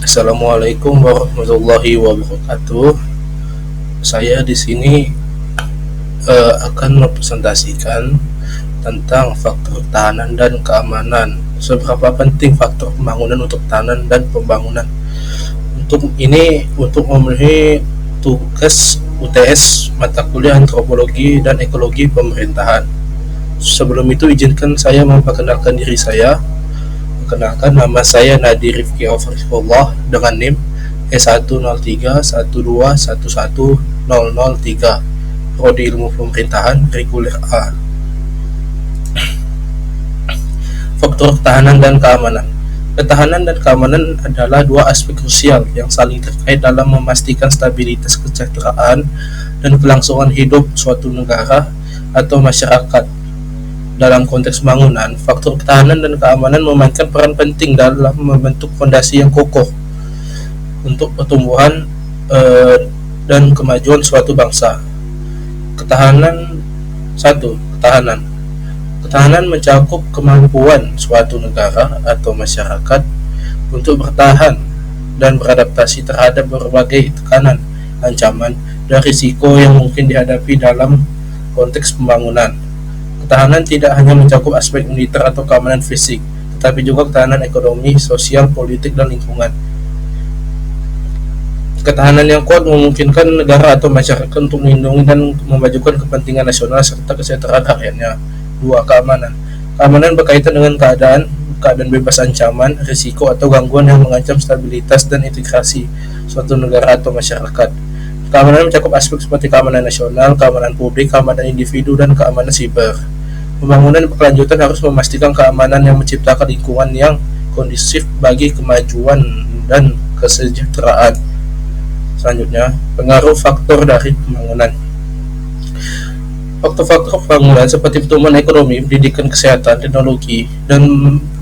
Assalamualaikum warahmatullahi wabarakatuh. Saya di sini akan mempresentasikan tentang faktor ketahanan dan keamanan. Seberapa penting faktor pembangunan untuk ketahanan dan pembangunan. Untuk memenuhi tugas UTS mata kuliah antropologi dan ekologi pemerintahan. Sebelum itu izinkan saya memperkenalkan diri saya. Perkenalkan, nama saya Nadir Rifki Aufrifullah dengan NIM S10312111003, Prodi Ilmu Pemerintahan, Reguler A. Faktor ketahanan dan keamanan. Ketahanan dan keamanan adalah dua aspek krusial yang saling terkait dalam memastikan stabilitas kesejahteraan dan kelangsungan hidup suatu negara atau masyarakat. Dalam konteks pembangunan, faktor ketahanan dan keamanan memainkan peran penting dalam membentuk fondasi yang kokoh untuk pertumbuhan dan kemajuan suatu bangsa. Ketahanan mencakup kemampuan suatu negara atau masyarakat untuk bertahan dan beradaptasi terhadap berbagai tekanan, ancaman, dan risiko yang mungkin dihadapi dalam konteks pembangunan. Ketahanan tidak hanya mencakup aspek militer atau keamanan fisik, tetapi juga ketahanan ekonomi, sosial, politik, dan lingkungan. Ketahanan yang kuat memungkinkan negara atau masyarakat untuk melindungi dan memajukan kepentingan nasional serta kesejahteraan rakyatnya. 2. Keamanan. Keamanan berkaitan dengan keadaan bebas ancaman, risiko, atau gangguan yang mengancam stabilitas dan integrasi suatu negara atau masyarakat. Keamanan mencakup aspek seperti keamanan nasional, keamanan publik, keamanan individu, dan keamanan siber. Pembangunan berkelanjutan harus memastikan keamanan yang menciptakan lingkungan yang kondusif bagi kemajuan dan kesejahteraan. Selanjutnya, pengaruh faktor dari pembangunan. Faktor-faktor pembangunan seperti pertumbuhan ekonomi, pendidikan, kesehatan, teknologi, dan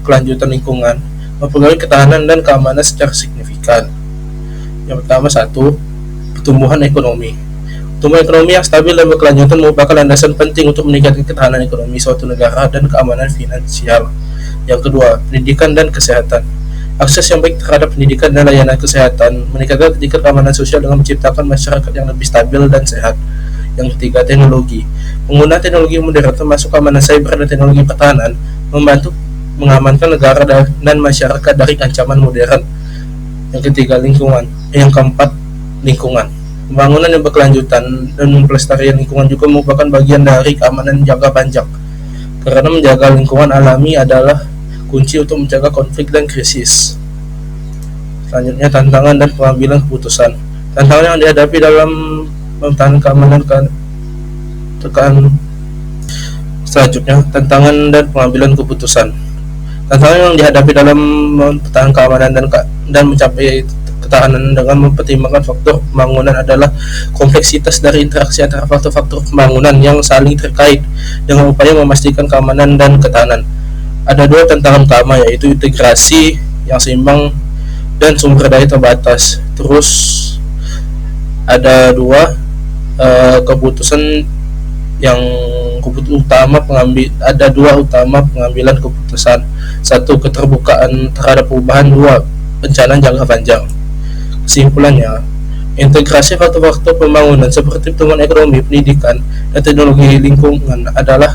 kelanjutan lingkungan mempengaruhi ketahanan dan keamanan secara signifikan. Yang pertama, pertumbuhan ekonomi. Pertumbuhan ekonomi yang stabil dan berkelanjutan merupakan landasan penting untuk meningkatkan ketahanan ekonomi suatu negara dan keamanan finansial. Yang kedua, pendidikan dan kesehatan. Akses yang baik terhadap pendidikan dan layanan kesehatan meningkatkan tingkat keamanan sosial dengan menciptakan masyarakat yang lebih stabil dan sehat. Yang ketiga, teknologi. Penggunaan teknologi modern termasuk keamanan cyber dan teknologi pertahanan membantu mengamankan negara dan masyarakat dari ancaman modern. Yang ketiga, lingkungan. Yang keempat, lingkungan. Pembangunan yang berkelanjutan dan pelestarian lingkungan juga merupakan bagian dari keamanan jangka panjang, karena menjaga lingkungan alami adalah kunci untuk menjaga konflik dan krisis. Selanjutnya, tantangan dan pengambilan keputusan. Tantangan yang dihadapi dalam mempertahankan keamanan tantangan dan pengambilan keputusan. Tantangan yang dihadapi dalam mempertahankan keamanan dan mencapai ketahanan dengan mempertimbangkan faktor pembangunan adalah kompleksitas dari interaksi antara faktor-faktor pembangunan yang saling terkait dengan upaya memastikan keamanan dan ketahanan. Ada dua tantangan utama, yaitu integrasi yang seimbang dan sumber daya terbatas. Terus ada dua utama pengambilan keputusan. 1. Keterbukaan terhadap perubahan. 2. Perencanaan jangka panjang. Kesimpulannya, integrasi faktor-faktor pembangunan seperti pertumbuhan ekonomi, pendidikan, dan teknologi lingkungan adalah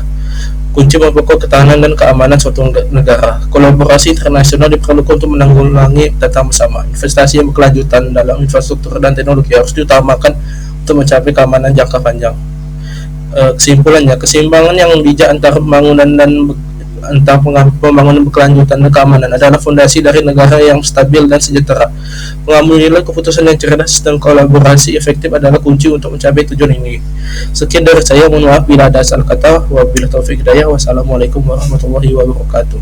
kunci memperkuat ketahanan dan keamanan suatu negara. Kolaborasi internasional diperlukan untuk menanggulangi tantangan bersama. Investasi yang berkelanjutan dalam infrastruktur dan teknologi harus diutamakan untuk mencapai keamanan jangka panjang. Kesimpulannya, keseimbangan yang bijak antara pembangunan berkelanjutan dan keamanan adalah fondasi dari negara yang stabil dan sejahtera. Pengambilan keputusan yang cerdas dan kolaborasi efektif adalah kunci untuk mencapai tujuan ini. Sekian dari saya, mohon maaf bila ada salah kata. Wabillahi taufiq hidayah. Wassalamualaikum warahmatullahi wabarakatuh.